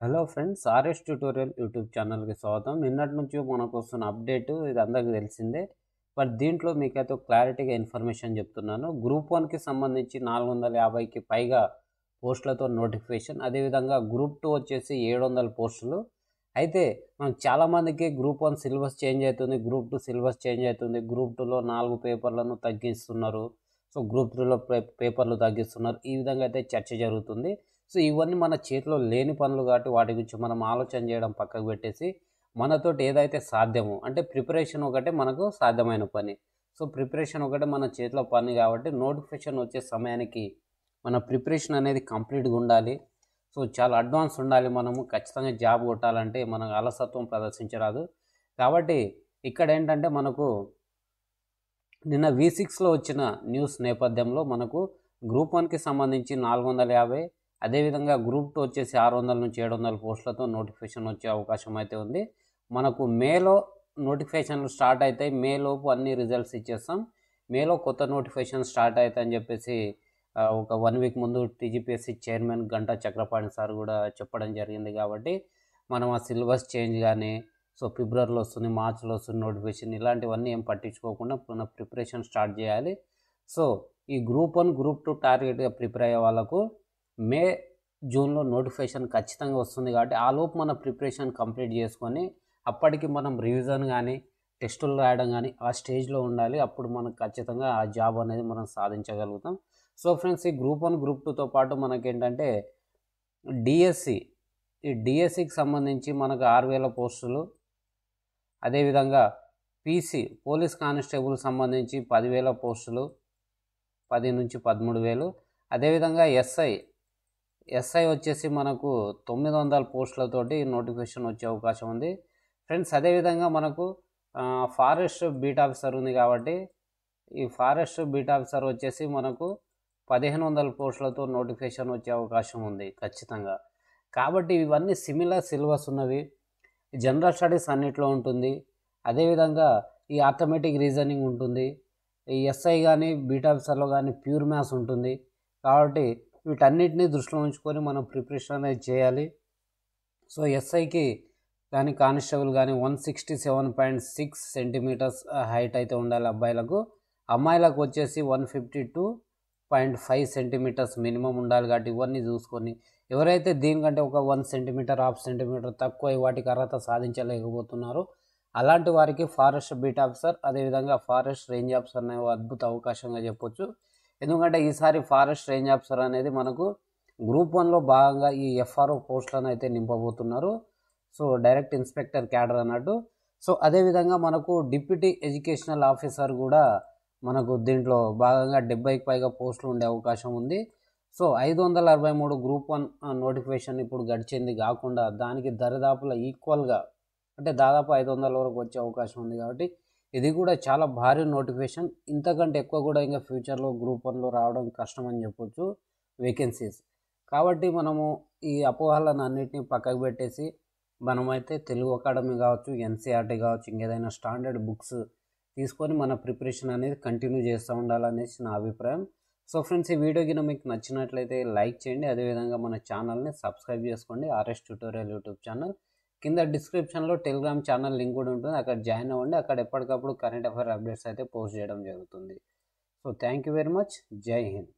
Hello friends, RS tutorial YouTube ఛానల్కి స్వాగతం. నిన్నటి నుంచి మనకు వస్తున్న అప్డేట్ ఇది అందరికీ తెలిసిందే. బట్ దీంట్లో మీకైతే క్లారిటీగా ఇన్ఫర్మేషన్ చెప్తున్నాను. గ్రూప్ 1కి సంబంధించి 450కి పైగా పోస్టులతో నోటిఫికేషన్, అదేవిధంగా గ్రూప్ 2 వచ్చేసి 700 పోస్టులు. అయితే మనకు చాలామందికి గ్రూప్ 1 సిలబస్ చేంజ్ అవుతుంది, గ్రూప్ 2 సిలబస్ చేంజ్ అవుతుంది, గ్రూప్ 2లో 4 పేపర్లను తగ్గిస్తున్నారు, సో గ్రూప్ 3లో పేపర్లు తగ్గిస్తున్నారు. ఈ విధంగా అయితే చర్చ జరుగుతుంది. సో ఇవన్నీ మన చేతిలో లేని పనులు కాబట్టి వాటి గురించి మనం ఆలోచన చేయడం పక్కకు పెట్టేసి మనతోటి ఏదైతే సాధ్యమో, అంటే ప్రిపరేషన్ ఒకటే మనకు సాధ్యమైన పని. సో ప్రిపరేషన్ ఒకటే మన చేతిలో పని కాబట్టి నోటిఫికేషన్ వచ్చే సమయానికి మన ప్రిపరేషన్ అనేది కంప్లీట్గా ఉండాలి. సో చాలా అడ్వాన్స్ ఉండాలి. మనము ఖచ్చితంగా జాబ్ కొట్టాలంటే మనం అలసత్వం ప్రదర్శించరాదు. కాబట్టి ఇక్కడ ఏంటంటే మనకు నిన్న V6లో వచ్చిన న్యూస్ నేపథ్యంలో మనకు గ్రూప్ 1కి సంబంధించి 450, అదేవిధంగా గ్రూప్ 2 వచ్చేసి 600 నుంచి 700 పోస్టులతో నోటిఫికేషన్ వచ్చే అవకాశం అయితే ఉంది. మనకు మేలో నోటిఫికేషన్లు స్టార్ట్ అవుతాయి. మేలోపు అన్ని రిజల్ట్స్ ఇచ్చేస్తాం. మేలో కొత్త నోటిఫికేషన్ స్టార్ట్ అవుతాయని చెప్పేసి ఒక 1 వీక్ ముందు TGPSC chairman Ganta Chakrapani sir కూడా చెప్పడం జరిగింది. కాబట్టి మనం ఆ సిలబస్ చేంజ్ కానీ, సో ఫిబ్రవరిలో వస్తుంది, మార్చిలో వస్తుంది నోటిఫికేషన్, ఇలాంటివన్నీ ఏం పట్టించుకోకుండా మన ప్రిపరేషన్ స్టార్ట్ చేయాలి. సో ఈ గ్రూప్ 1 గ్రూప్ 2 టార్గెట్గా ప్రిపేర్ అయ్యే వాళ్ళకు మే జూన్లో నోటిఫికేషన్ ఖచ్చితంగా వస్తుంది. కాబట్టి ఆ లోపు మన ప్రిపరేషన్ కంప్లీట్ చేసుకొని అప్పటికి మనం రివిజన్ కానీ టెస్టులు రాయడం కానీ ఆ స్టేజ్లో ఉండాలి. అప్పుడు మనకు ఖచ్చితంగా ఆ జాబ్ అనేది మనం సాధించగలుగుతాం. సో ఫ్రెండ్స్, ఈ గ్రూప్ 1 గ్రూప్ 2తో పాటు మనకేంటంటే డిఎస్సి, ఈ డిఎస్సికి సంబంధించి మనకు 6000 పోస్టులు, అదేవిధంగా పీసీ పోలీస్ కానిస్టేబుల్ సంబంధించి 10,000 పోస్టులు, 10 నుంచి 13,000. అదేవిధంగా ఎస్ఐ వచ్చేసి మనకు 900 పోస్టులతోటి నోటిఫికేషన్ వచ్చే అవకాశం ఉంది ఫ్రెండ్స్. అదేవిధంగా మనకు ఫారెస్ట్ బీట్ ఆఫీసర్ ఉంది కాబట్టి ఈ ఫారెస్ట్ బీట్ ఆఫీసర్ వచ్చేసి మనకు 1500 పోస్టులతో నోటిఫికేషన్ వచ్చే అవకాశం ఉంది ఖచ్చితంగా. కాబట్టి ఇవన్నీ సిమిలర్ సిలబస్ ఉన్నవి. జనరల్ స్టడీస్ అన్నిట్లో ఉంటుంది, అదేవిధంగా ఈ ఆర్థమెటిక్ రీజనింగ్ ఉంటుంది, ఈ ఎస్ఐ కానీ బీట్ ఆఫీసర్లో కానీ ప్యూర్ మ్యాథ్స్ ఉంటుంది. కాబట్టి వీటన్నిటిని దృష్టిలో ఉంచుకొని మనం ప్రిపరేషన్ అనేది చేయాలి. సో ఎస్ఐకి కానీ కానిస్టేబుల్ కానీ 167.6 సెంటీమీటర్స్ హైట్ అయితే ఉండాలి అబ్బాయిలకు. అమ్మాయిలకు వచ్చేసి 152.5 సెంటీమీటర్స్ మినిమం ఉండాలి. కాబట్టి ఇవన్నీ చూసుకొని ఎవరైతే దీనికంటే ఒక 1 సెంటీమీటర్, హాఫ్ సెంటీమీటర్ తక్కువ వాటికి అర్హత సాధించలేకపోతున్నారో అలాంటి వారికి ఫారెస్ట్ బీట్ ఆఫీసర్, అదేవిధంగా ఫారెస్ట్ రేంజ్ ఆఫీసర్ అనే అద్భుత అవకాశంగా చెప్పొచ్చు. ఎందుకంటే ఈసారి ఫారెస్ట్ రేంజ్ ఆఫీసర్ అనేది మనకు గ్రూప్ 1లో భాగంగా ఈ FRO పోస్టులను అయితే నింపబోతున్నారు. సో డైరెక్ట్ ఇన్స్పెక్టర్ క్యాడర్ అన్నట్టు. సో అదేవిధంగా మనకు డిప్యూటీ ఎడ్యుకేషనల్ ఆఫీసర్ కూడా మనకు దీంట్లో భాగంగా 70కి పైగా పోస్టులు ఉండే అవకాశం ఉంది. సో 563 గ్రూప్ 1 నోటిఫికేషన్ ఇప్పుడు గడిచింది కాకుండా దానికి దరిదాపుల ఈక్వల్గా అంటే దాదాపు 500 వరకు వచ్చే అవకాశం ఉంది. కాబట్టి ఇది కూడా చాలా భారీ నోటిఫికేషన్. ఇంతకంటే ఎక్కువ కూడా ఇంకా ఫ్యూచర్లో గ్రూప్ 1లో రావడం కష్టం అని చెప్పొచ్చు వేకెన్సీస్. కాబట్టి మనము ఈ అపోహలను అన్నిటినీ పక్కకు పెట్టేసి మనమైతే తెలుగు అకాడమీ కావచ్చు, NCERT కావచ్చు, ఇంకేదైనా స్టాండర్డ్ బుక్స్ తీసుకొని మన ప్రిపరేషన్ అనేది కంటిన్యూ చేస్తూ ఉండాలనేసి నా అభిప్రాయం. సో ఫ్రెండ్స్, ఈ వీడియో కింద మీకు నచ్చినట్లయితే లైక్ చేయండి, అదేవిధంగా మన ఛానల్ని సబ్స్క్రైబ్ చేసుకోండి. ఆర్ఎస్ ట్యూటోరియల్ యూట్యూబ్ ఛానల్ కింద డిస్క్రిప్షన్లో టెలిగ్రామ్ ఛానల్ లింక్ కూడా ఉంటుంది, అక్కడ జాయిన్ అవ్వండి. అక్కడ ఎప్పటికప్పుడు కరెంట్ అఫైర్ అప్డేట్స్ అయితే పోస్ట్ చేయడం జరుగుతుంది. So thank you very much. జై హింద్.